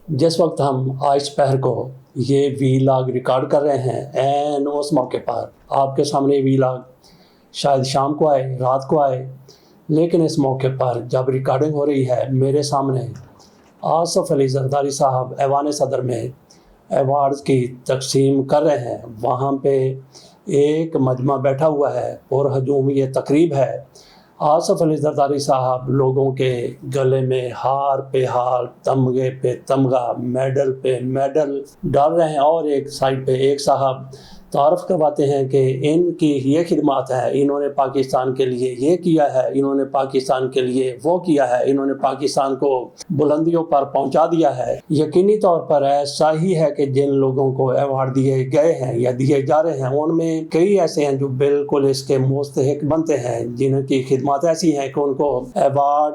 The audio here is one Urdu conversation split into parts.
جس وقت ہم آج پہر کو یہ ویلاگ ریکارڈ کر رہے ہیں اس موقع پر آپ کے سامنے ویلاگ شاید شام کو آئے، رات کو آئے، لیکن اس موقع پر جب ریکارڈنگ ہو رہی ہے میرے سامنے آصف علی زرداری صاحب ایوان صدر میں ایوارڈز کی تقسیم کر رہے ہیں۔ وہاں پہ ایک مجمع بیٹھا ہوا ہے، پرہجوم یہ تقریب ہے۔ آصف علی زرداری صاحب لوگوں کے گلے میں ہار پہ ہار، تمغے پہ تمغہ، میڈل پہ میڈل ڈال رہے ہیں، اور ایک سائڈ پہ ایک صاحب تعارف کرواتے ہیں کہ ان کی یہ خدمات ہے، انہوں نے پاکستان کے لیے یہ کیا ہے، انہوں نے پاکستان کے لیے وہ کیا ہے، انہوں نے پاکستان کو بلندیوں پر پہنچا دیا ہے۔ یقینی طور پر ایسا ہی ہے کہ جن لوگوں کو ایوارڈ دیے گئے ہیں یا دیے جا رہے ہیں ان میں کئی ایسے ہیں جو بالکل اس کے مستحق بنتے ہیں، جن کی خدمات ایسی ہیں کہ ان کو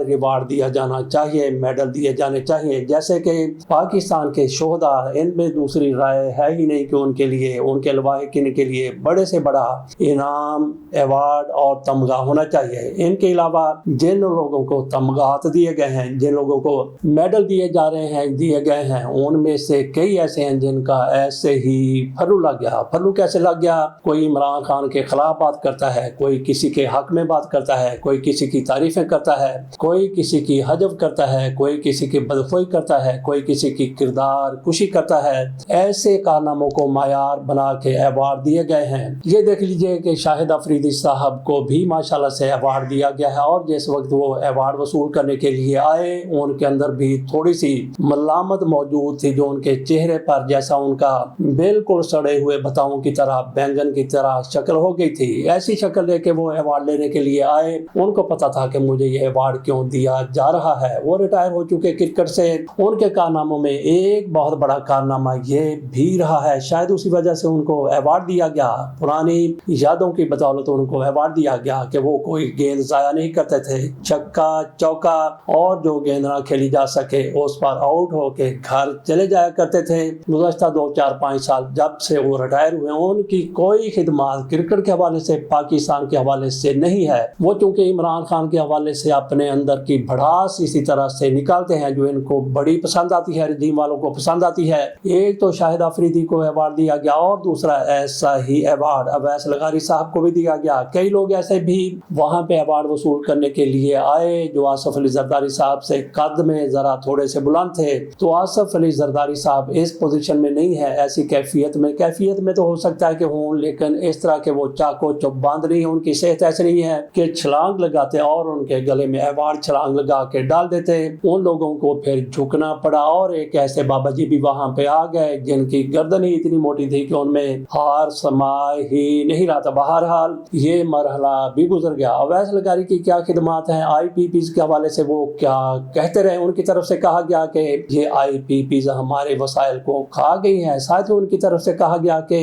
ریوارڈ دیا جانا چاہیے، میڈل دیے جانے چاہیے۔ جیسے کہ پاکستان کے شہداء، ان میں دوسری رائے ہے ہی نہیں کہ ان کے لیے، ان کے لواحقین کے لیے بڑے سے بڑا انعام، ایوارڈ اور تمغہ ہونا چاہیے۔ ان کے علاوہ جن لوگوں کو تمغات دیے گئے ہیں، جن لوگوں کو میڈل دیے جا رہے ہیں، دیے گئے ہیں، ان میں سے کئی ایسے ہیں جن کا ایسے ہی پھلو لگ گیا۔ پھلو کیسے لگ گیا؟ کوئی عمران خان کے خلاف بات کرتا ہے، کوئی کسی کے حق میں بات کرتا ہے، کوئی کسی کی تعریفیں کرتا ہے، کوئی کسی کی حجب کرتا ہے، کوئی کسی کی بدخوئی کرتا ہے، کوئی کسی کی کردار کشی کرتا ہے۔ ایسے کارناموں کو معیار بنا کے ایوارڈ دیے گئے ہیں۔ یہ دیکھ لیجئے کہ شاہد افریدی صاحب کو بھی ماشاءاللہ سے ایوارڈ دیا گیا ہے، اور جس وقت وہ ایوارڈ وصول کرنے کے لیے آئے ان کے اندر بھی تھوڑی سی ملامت موجود تھی، جو ان کے چہرے پر جیسا ان کا بالکل سڑے ہوئے بتاؤں کی طرح، بینگن کی طرح شکل ہو گئی تھی۔ ایسی شکل لے کے وہ ایوارڈ لینے کے لیے آئے۔ ان کو پتا تھا کہ مجھے یہ ایوارڈ کیوں دیا جا رہا ہے۔ وہ ریٹائر ہو چکے کرکٹ سے۔ ان کے کارناموں میں ایک بہت بڑا کارنامہ یہ بھی رہا ہے، شاید اسی وجہ سے ان کو ایوارڈ دیا گیا، پرانی یادوں کی بدولت ان کو ایوارڈ دیا گیا کہ وہ کوئی گیند ضائع نہیں کرتے تھے۔ چھکا چوکا اور جو گیند نہ کھیلی جا سکے اس پر آؤٹ ہو کے گھر چلے جایا کرتے تھے۔ گزشتہ 2-4-5 سال جب سے وہ ریٹائر ہوئے، ان کی کوئی خدمات کرکٹ کے حوالے سے، پاکستان کے حوالے سے نہیں ہے۔ وہ چونکہ عمران خان کے حوالے سے اپنے اندر کی بھڑاس اسی طرح سے نکالتے ہیں جو ان کو بڑی پسند آتی ہے، رجیم والوں کو پسند آتی ہے۔ ایک تو شاہد افریدی کو ایوارڈ دیا گیا، اور دوسرا ایسا ہی ایوارڈ اویس لغاری صاحب کو بھی دیا گیا۔ کئی لوگ ایسے بھی وہاں پہ ایوارڈ وصول کرنے کے لیے آئے جو آصف علی زرداری صاحب سے قد میں ذرا تھوڑے سے بلند تھے، تو آصف علی زرداری صاحب اس پوزیشن میں نہیں ہے، ایسی کیفیت میں تو ہو سکتا ہے کہ ہوں، لیکن اس طرح کے وہ چاقو چوب باندھ نہیں ہے، ان کی صحت ایسی نہیں ہے کہ چھلانگ لگاتے اور ان کے گلے میں ایوارڈ چھلانگ لگا کے ڈال دیتے۔ ان لوگوں کو پھر جھکنا پڑا، اور ایک ایسے بابا جی بھی وہاں پہ آ گئے جن کی گردن ہی اتنی موٹی تھی کہ ان میں ہار سما ہی نہیں رہا تھا۔ بہرحال یہ مرحلہ بھی گزر گیا۔ اویس لغاری کی کیا خدمات ہیں، آئی پی پیز کے حوالے سے وہ کیا کہتے رہے۔ ان کی طرف سے کہا گیا کہ یہ آئی پی پیز ہمارے وسائل کو کھا گئی ہیں، ساتھ ہی ان کی طرف سے کہا گیا کہ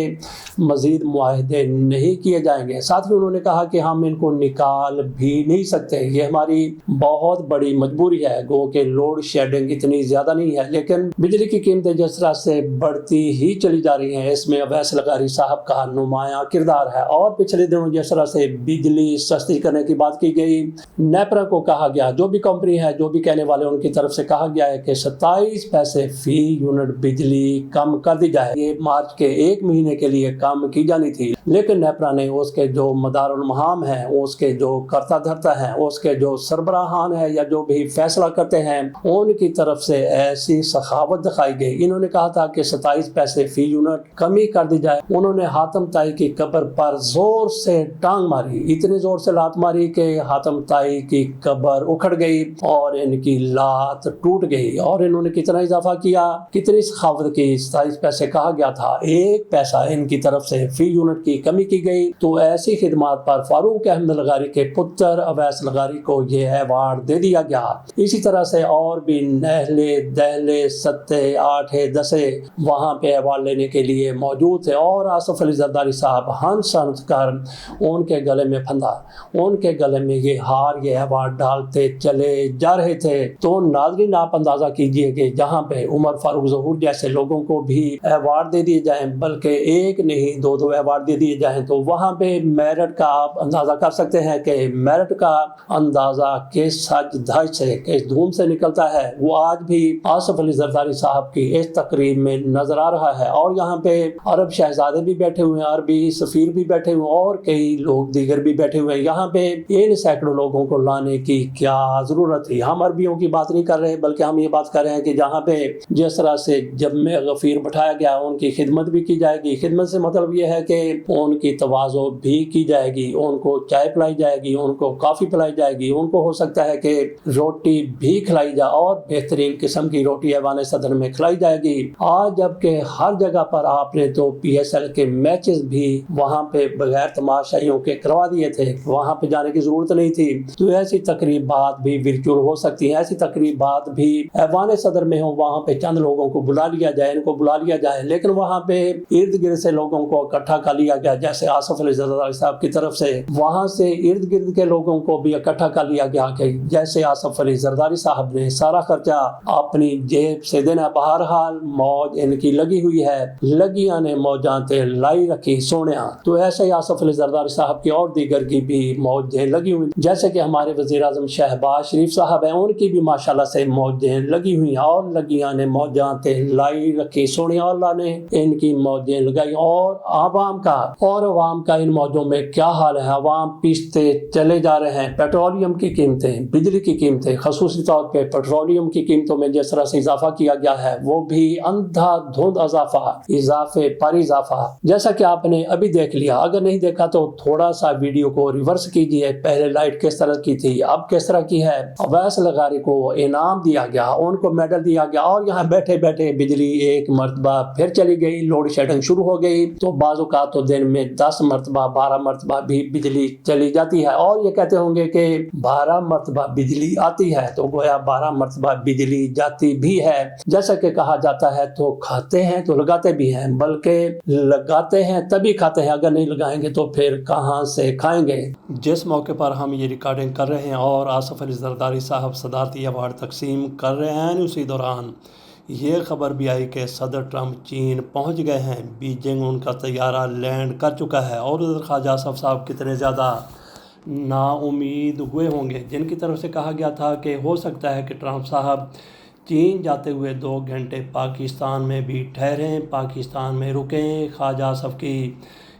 مزید معاہدے نہیں کیے جائیں گے، ساتھ ہی انہوں نے کہا کہ ہم ان کو نکال بھی نہیں سکتے، یہ ہماری بہت بڑی مجبوری ہے۔ گو کہ لوڈ شیڈنگ اتنی زیادہ نہیں ہے، لیکن بجلی کی قیمتیں جس طرح سے بڑھتی ہی چلی جا رہی ہیں، اس میں اویس لغاری صاحب کا نمایاں کردار ہے۔ اور پچھلے دنوں جس طرح سے بجلی سستی کرنے کی بات کی گئی، نیپرا کو کہا گیا، جو بھی کمپنی ہے، جو بھی کہنے والے، ان کی طرف سے کہا گیا ہے کہ 27 پیسے فی یونٹ بجلی کم کر دی جائے۔ یہ مارچ کے 1 مہینے کے لیے کم کی جانی تھی، لیکن نیپرا نے اس کے جو مدار المہام ہیں، اس کے جو کرتا دھرتا ہیں، اس کے جو سربراہان ہیں یا جو بھی فیصلہ کرتے ہیں، ان کی طرف سے ایسی سخاوت دکھائی گئی۔ انہوں نے کہا تھا کہ 27 پیسے فی یونٹ کمی کر دی جائے۔ انہوں نے حاتم طائی کی قبر پر زور سے ٹانگ ماری، اتنی زور سے لات ماری کہ حاتم طائی کی قبر اکھڑ گئی اور ان کی لات ٹوٹ گئی۔ اور انہوں نے کتنا اضافہ کیا، کتنی سخاوت کی، 27 پیسے کہا گیا تھا، 1 پیسہ ان کی طرف سے فی یونٹ کی کمی کی گئی۔ تو ایسی خدمات پر فاروق احمد لغاری کے پتر اویس لغاری کو یہ ایوارڈ دے دیا گیا۔ اسی طرح سے اور بھی نہلے دہلے ستے آٹھے دسے وہاں پہ ایوارڈ لینے کے لیے موجود تھے، اور آصف علی زرداری صاحب ہنس ہنس کر ان کے گلے میں پھندا، ان کے گلے میں یہ ہار، یہ ایوارڈ ڈالتے چلے جا رہے تھے۔ تو ناظرین آپ اندازہ کیجئے کہ جہاں پہ عمر فاروق ظہور جیسے لوگوں کو بھی ایوارڈ دے دیے جائیں، بلکہ ایک نہیں 2 ایوارڈ دے دیے جائیں تو وہاں پہ میرٹ کا آپ اندازہ کر سکتے ہیں کہ میرٹ کا اندازہ کس سج دھج سے کس دھوم سے نکلتا ہے وہ آج بھی آصف علی زرداری صاحب کی اس تقریب میں نظر آ رہا ہے. اور یہاں پہ عرب شہزادے بھی بیٹھے ہوئے ہیں, عربی سفیر بھی بیٹھے ہوئے ہیں اور کئی لوگ دیگر بھی بیٹھے ہوئے ہیں. یہاں پہ ان سینکڑوں لوگوں کو لانے کی کیا ضرورت تھی؟ ہم عربیوں کی بات نہیں کر رہے بلکہ ہم یہ بات کر رہے ہیں کہ جہاں پہ جس طرح سے جب میں غفیر بٹھایا گیا ان کی خدمت بھی کی جائے گی. خدمت سے مطلب یہ ہے کہ ان کی تواضع بھی کی جائے گی, ان کو چائے پلائی جائے گی, ان کو کافی پلائی جائے گی, ان کو ہو سکتا ہے کہ روٹی بھی کھلائی جائے اور بہترین قسم کی روٹی ایوان صدر میں کھلائی جائے گی. آج جب کہ ہر جگہ پر آپ نے تو پی ایس ایل کے میچز بھی وہاں پہ بغیر تماشائیوں کے کروا دیے تھے, وہاں پہ جانے کی ضرورت نہیں تھی. تو ایسی تقریبات بھی ورچوئل ہو سکتی ہیں, ایسی تقریبات بھی ایوان صدر میں ہوں, وہاں پہ چند لوگوں کو بلا لیا جائے, ان کو بلا لیا جائے, لیکن وہاں پہ ارد گرد سے لوگوں کو اکٹھا کر لیا گیا جیسے آصف علی زرداری صاحب کی طرف سے وہاں سے ارد گرد کے لوگوں کو بھی اکٹھا کر لیا گیا کہ جیسے آصف علی زرداری صاحب نے سارا خرچہ اپنی جیب سے دینا. بہرحال موج ان کی لگی ہوئی ہے, لگیاں نے موجاں تے لائی رکھی سونیاں. تو ایسے ہی آصف علی زرداری صاحب کی اور دیگر کی بھی موجیں لگی ہوئی, جیسے کہ ہمارے وزیر اعظم شہباز شریف صاحب ہیں, ان کی بھی ماشاءاللہ سے موجیں لگی ہوئی ہیں اور لگیاں نے موجاں تے لائی رکھی سونیاں. اللہ نے ان کی موجیں لگائی. اور عوام کا ان موجوں میں کیا حال ہے؟ عوام پیستے چلے جا رہے ہیں. پیٹرولیم کی قیمتیں, بجلی کی قیمتیں, خصوصی طور پہ پیٹرولیم کی قیمتوں میں جس طرح سے اضافہ کیا گیا ہے وہ بھی اندھا دھند اضافے پر اضافہ, جیسا کہ آپ نے ابھی دیکھ لیا. اگر نہیں دیکھا تو تھوڑا سا ویڈیو کو ریورس کیجئے. پہلے لائٹ کس طرح کی تھی, اب کس طرح کی ہے. اویس لغاری کو انعام دیا گیا, ان کو میڈل دیا گیا, اور یہاں بیٹھے بیٹھے بجلی ایک مرتبہ پھر چلی گئی, لوڈ شیڈنگ شروع ہو گئی. تو بعض اوقات تو دن میں 10 مرتبہ 12 مرتبہ بھی بجلی چلی جاتی ہے. اور یہ کہتے ہوں گے کہ 12 مرتبہ بجلی آتی ہے تو گویا 12 مرتبہ بجلی جاتی بھی ہے. جیسا کہ کہا جاتا ہے تو کھاتے ہیں تو لگاتے بھی ہیں, بلکہ لگاتے ہیں تبھی کھاتے ہیں, اگر نہیں لگائیں گے تو پھر کہاں سے کھائیں گے. جس موقع پر ہم یہ ریکارڈنگ کر رہے ہیں اور آصف علی زرداری صاحب صدارتی ایوارڈ تقسیم کر رہے ہیں, اسی دوران یہ خبر بھی آئی کہ صدر ٹرمپ چین پہنچ گئے ہیں. بیجنگ ان کا طیارہ لینڈ کر چکا ہے. اور ادھر خواجہ آصف صاحب کتنے زیادہ نا امید ہوئے ہوں گے, جن کی طرف سے کہا گیا تھا کہ ہو سکتا ہے کہ ٹرمپ صاحب چین جاتے ہوئے 2 گھنٹے پاکستان میں بھی ٹھہریں, پاکستان میں رکیں. خواجہ آصف کی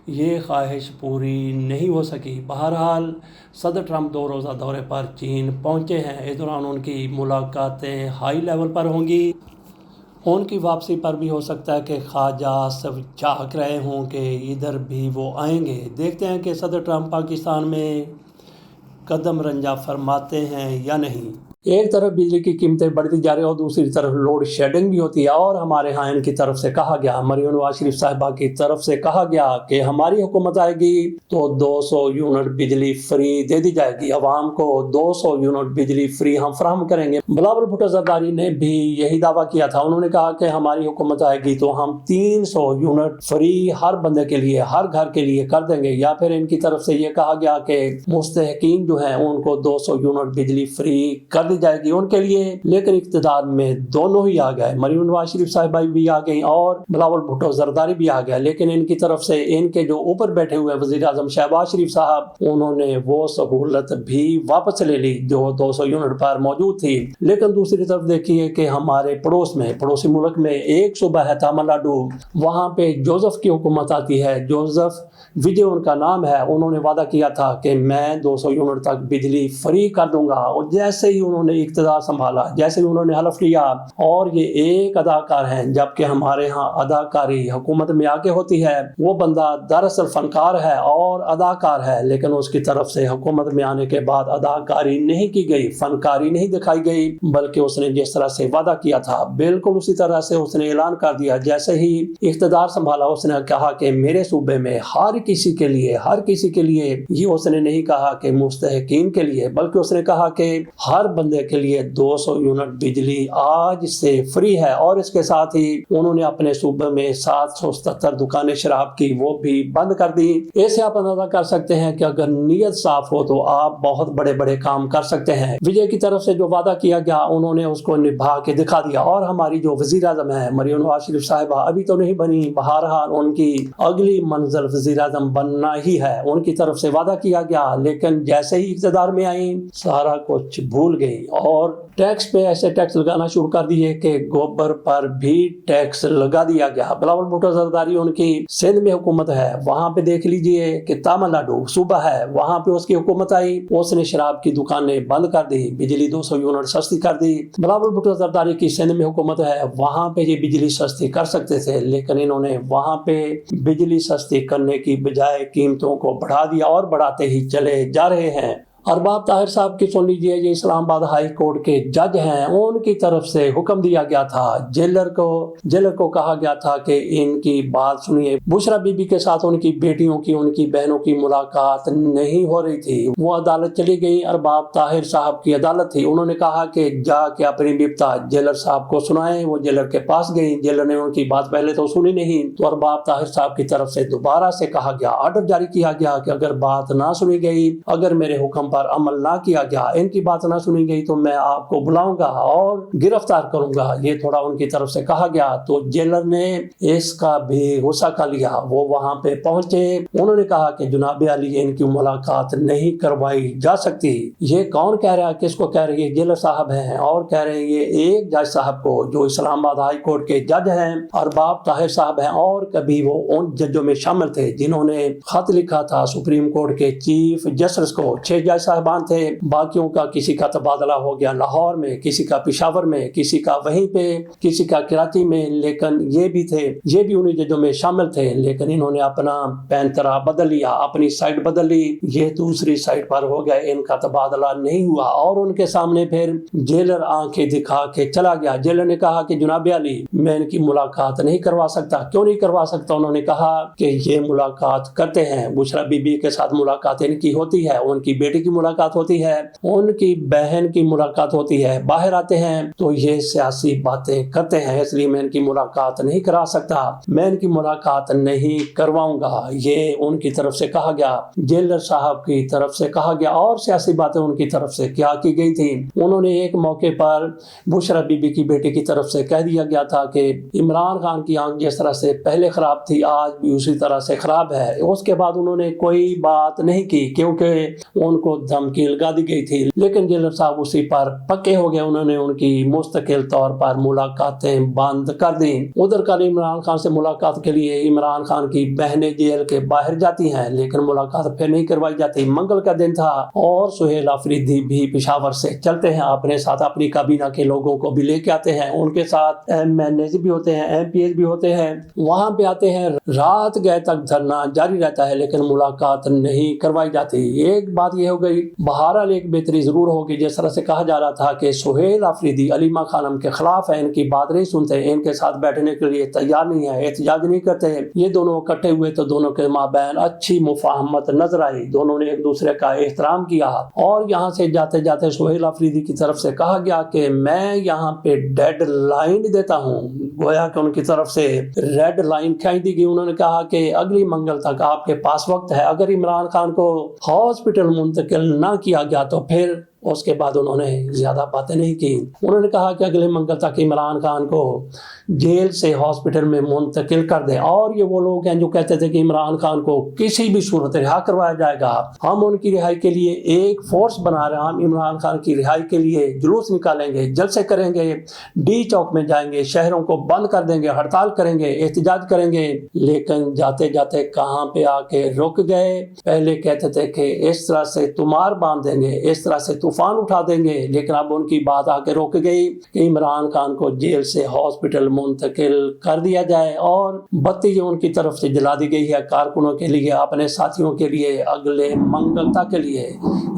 یہ خواہش پوری نہیں ہو سکی. بہرحال صدر ٹرمپ 2 روزہ دورے پر چین پہنچے ہیں. اس دوران ان کی ملاقاتیں ہائی لیول پر ہوں گی. ان کی واپسی پر بھی ہو سکتا ہے کہ خواجہ آصف چاہ رہے ہوں کہ ادھر بھی وہ آئیں گے. دیکھتے ہیں کہ صدر ٹرمپ پاکستان میں قدم رنجہ فرماتے ہیں یا نہیں. ایک طرف بجلی کی قیمتیں بڑھتی جا رہی ہیں اور دوسری طرف لوڈ شیڈنگ بھی ہوتی ہے. اور ہمارے ہاں ان کی طرف سے کہا گیا, مریم نواز شریف صاحبہ کی طرف سے کہا گیا کہ ہماری حکومت آئے گی تو 200 یونٹ بجلی فری دے دی جائے گی, عوام کو 200 یونٹ بجلی فری ہم فراہم کریں گے. بلاول بھٹو زرداری نے بھی یہی دعویٰ کیا تھا. انہوں نے کہا کہ ہماری حکومت آئے گی تو ہم 300 یونٹ فری ہر بندے کے لیے, ہر گھر کے لیے کر دیں گے. یا پھر ان کی طرف سے یہ کہا گیا کہ مستحقین جو ہیں ان کو 200 یونٹ بجلی فری کر جائے گی ان کے لیے. لیکن اقتدار میں دونوں ہی آ گئے, مریم نواز شریف صاحبہ بھی آ گئی اور بلاول بھٹو زرداری بھی آ گیا. لیکن ان کی طرف سے ان کے جو اوپر بیٹھے ہوئے وزیر اعظم شہباز شریف صاحب, انہوں نے وہ سہولت بھی واپس لے لی جو 200 یونٹ پر موجود تھی. لیکن دوسری طرف دیکھیے کہ ہمارے پڑوسی ملک میں ایک صوبہ ہے تامل ناڈو, وہاں پہ جوزف کی حکومت آتی ہے. جوزف وجے ان کا نام ہے. انہوں نے وعدہ کیا تھا کہ میں 200 یونٹ تک بجلی فری کر دوں گا. اور جیسے ہی انہوں نے اقتدار سنبھالا, جیسے ہی انہوں نے حلف لیا, اور یہ ایک اداکار ہیں, جبکہ ہمارے ہاں اداکاری حکومت میں آگے ہوتی ہے. وہ بندہ دراصل فنکار ہے اور اداکار ہے, لیکن اس کی طرف سے حکومت میں آنے کے بعد اداکاری نہیں کی گئی, فنکاری نہیں دکھائی گئی, بلکہ اس نے جس طرح سے وعدہ کیا تھا بالکل اسی طرح سے اس نے اعلان کر دیا. جیسے ہی اقتدار سنبھالا اس نے کہا کہ میرے صوبے میں ہر کسی کے لیے, یہ اس نے نہیں کہا کہ مستحقین کے لیے, بلکہ اس نے کہا کہ ہر بندے بندے کے لیے 200 یونٹ بجلی آج سے فری ہے، اور اس کے ساتھ ہی انہوں نے اپنے صوبے میں 777 دکانیں شراب کی وہ بھی بند کر دی۔ ایسے آپ اندازہ کر سکتے ہیں کہ اگر نیت صاف ہو تو آپ بہت بڑے بڑے کام کر سکتے ہیں۔ وجے کی طرف سے جو وعدہ کیا گیا انہوں نے اس کو نبھا کے دکھا دیا، اور ہماری جو وزیر اعظم ہے مریم نواز شریف صاحبہ ابھی تو نہیں بنی، بہرحال ان کی اگلی منزل وزیر اعظم بننا ہی ہے۔ ان کی طرف سے وعدہ کیا گیا، لیکن جیسے ہی اقتدار میں آئیں سارا کچھ بھول گئی، اور ٹیکس پہ ایسے ٹیکس لگانا شروع کر دیے کہ گوبر پر بھی ٹیکس لگا دیا گیا۔ بلاول بھٹو زرداری ان کی سندھ میں حکومت ہے، وہاں پہ دیکھ لیجئے کہ تامل ناڈو صوبہ ہے، وہاں پہ اس کی حکومت آئی، اس نے شراب کی دکانیں بند کر دی، بجلی 200 یونٹ سستی کر دی۔ بلاول بھٹو زرداری کی سندھ میں حکومت ہے، وہاں پہ یہ بجلی سستی کر سکتے تھے، لیکن انہوں نے وہاں پہ بجلی سستی کرنے کی بجائے قیمتوں کو بڑھا دیا، اور بڑھاتے ہی چلے جا رہے ہیں۔ ارباب طاہر صاحب کی سن لیجئے، یہ اسلام آباد ہائی کورٹ کے جج ہیں، ان کی طرف سے حکم دیا گیا تھا، جیلر کو کہا گیا تھا کہ ان کی بات سنیے۔ بشرا بی بی کے ساتھ ان کی بیٹیوں کی، ان کی بہنوں کی ملاقات نہیں ہو رہی تھی، وہ عدالت چلی گئی، ارباب طاہر صاحب کی عدالت تھی، انہوں نے کہا کہ جا کے اپنی بپتا جیلر صاحب کو سنائیں، وہ جیلر کے پاس گئی، جیلر نے ان کی بات پہلے تو سنی نہیں، تو ارباب طاہر صاحب کی طرف سے دوبارہ سے کہا گیا، آرڈر جاری کیا گیا کہ اگر بات نہ سنی گئی، اگر میرے حکم پر عمل نہ کیا گیا، ان کی بات نہ سنی گئی تو میں آپ کو بلاؤں گا اور گرفتار کروں گا، یہ تھوڑا ان کی طرف سے کہا گیا۔ تو جیلر نے اس کا بھی غصہ کر لیا، وہ وہاں پہ پہنچے، انہوں نے کہا کہ جناب علی ان کی ملاقات نہیں کروائی جا سکتی۔ یہ کون کہہ رہا ہے، کس کو کہہ رہی ہے؟ جیلر صاحب ہیں، اور کہہ رہے ہیں یہ ایک جج صاحب کو جو اسلام آباد ہائی کورٹ کے جج ہیں، ارباب طاہر صاحب ہیں، اور کبھی وہ ان ججوں میں شامل تھے جنہوں نے خط لکھا تھا سپریم کورٹ کے چیف جسٹس کو۔ 6 جج صاحبان تھے، باقیوں کا کسی کا تبادلہ ہو گیا لاہور میں، کسی کا پشاور میں، کسی کا وہیں پہ، کسی کا کراچی میں، لیکن یہ بھی تھے، یہ بھی انہی ججوں میں شامل تھے، لیکن انہوں نے اپنا پینترا بدل لیا، اپنی سائٹ بدل لی، یہ دوسری سائٹ پر ہو گئے، ان کا تبادلہ نہیں ہوا، اور ان کے سامنے پھر جیلر آنکھیں دکھا کے چلا گیا۔ جیلر نے کہا کہ جناب علی میں ان کی ملاقات نہیں کروا سکتا۔ کیوں نہیں کروا سکتا؟ انہوں نے کہا کہ یہ ملاقات کرتے ہیں، بشرا بی بی کے ساتھ ملاقات ان کی ہوتی ہے، ان کی بیٹی کی ملاقات ہوتی ہے، ان کی بہن کی ملاقات ہوتی ہے، باہر آتے ہیں تو یہ سیاسی باتیں کرتے ہیں، اس لیے میں ان کی ملاقات نہیں کرا سکتا، میں ان کی ملاقات نہیں کرواؤں گا، یہ ان کی طرف سے کہا گیا، جیلر صاحب کی طرف سے کہا گیا، اور سیاسی باتیں ان کی طرف سے کیا کی گئی تھی۔ انہوں نے ایک موقع پر بشرا بی بی کی بیٹی کی طرف سے کہہ دیا گیا تھا کہ عمران خان کی آنکھ جس طرح سے پہلے خراب تھی آج بھی اسی طرح سے خراب ہے۔ اس کے بعد انہوں نے کوئی بات نہیں کی کیونکہ ان کو دھمکی لگا دی گئی تھی، لیکن جیلر صاحب اسی پر پکے ہو گئے، انہوں نے ان کی مستقل طور پر ملاقاتیں بند کر دیں۔ ادھر کل عمران خان سے ملاقات کے لیے عمران خان کی بہنیں جیل کے باہر جاتی ہیں، لیکن ملاقات پھر نہیں کروائی جاتی۔ منگل کا دن تھا اور سہیل آفریدی بھی پشاور سے چلتے ہیں، اپنے ساتھ اپنی کابینہ کے لوگوں کو بھی لے کے آتے ہیں، ان کے ساتھ ایم این اے بھی ہوتے ہیں، ایم پی ایز بھی ہوتے ہیں، وہاں پہ آتے ہیں، رات گئے تک دھرنا جاری رہتا ہے، لیکن ملاقات نہیں کروائی جاتی۔ ایک بات یہ ہو گئی، بہرحال ایک بہتری ضرور ہوگی، جس طرح سے کہا جا رہا تھا کہ سہیل آفریدی علیمہ خانم کے خلاف ہے، ان کی بات نہیں سنتے، ان کے ساتھ بیٹھنے کے لیے تیار نہیں ہے، احتجاج نہیں کرتے، یہ دونوں اکٹھے ہوئے تو دونوں کے مابین اچھی مفاہمت نظر آئی، دونوں نے ایک دوسرے کا احترام کیا، اور یہاں سے جاتے جاتے سہیل آفریدی کی طرف سے کہا گیا کہ میں یہاں پہ ڈیڈ لائن دیتا ہوں، گویا کہ ان کی طرف سے ریڈ لائن کھینچ دی گئی۔ انہوں نے کہا کہ اگلی منگل تک آپ کے پاس وقت ہے، اگر عمران خان کو ہاسپٹل منتقل نہ کیا گیا تو پھر اس کے بعد انہوں نے زیادہ باتیں نہیں کی۔ انہوں نے کہا کہ اگلے منگل تک عمران خان کو جیل سے ہاسپٹل میں منتقل کر دیں، اور یہ وہ لوگ ہیں جو کہتے تھے کہ عمران خان کو کسی بھی صورت رہا کروایا جائے گا، ہم ان کی رہائی کے لیے ایک فورس بنا رہے ہیں، ہم عمران خان کی رہائی کے لیے جلوس نکالیں گے، جلسے کریں گے، ڈی چوک میں جائیں گے، شہروں کو بند کر دیں گے، ہڑتال کریں گے، احتجاج کریں گے، لیکن جاتے جاتے کہاں پہ آ کے رک گئے۔ پہلے کہتے تھے کہ اس طرح سے تمار باندھ دیں گے، اس طرح سے طوفان اٹھا دیں گے، لیکن اب ان کی بات آ کے رک گئی کہ عمران خان کو جیل سے ہاسپٹل منتقل کر دیا جائے، اور بتی جو ان کی طرف سے جلا دی گئی ہے کارکنوں کے لیے، اپنے ساتھیوں کے لیے، اگلے منگل تک کے لیے،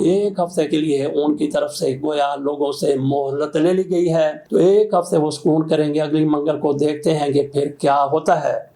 ایک ہفتے کے لیے ان کی طرف سے گویا لوگوں سے مہلت لے لی گئی ہے، تو ایک ہفتے وہ سکون کریں گے، اگلی منگل کو دیکھتے ہیں کہ پھر کیا ہوتا ہے۔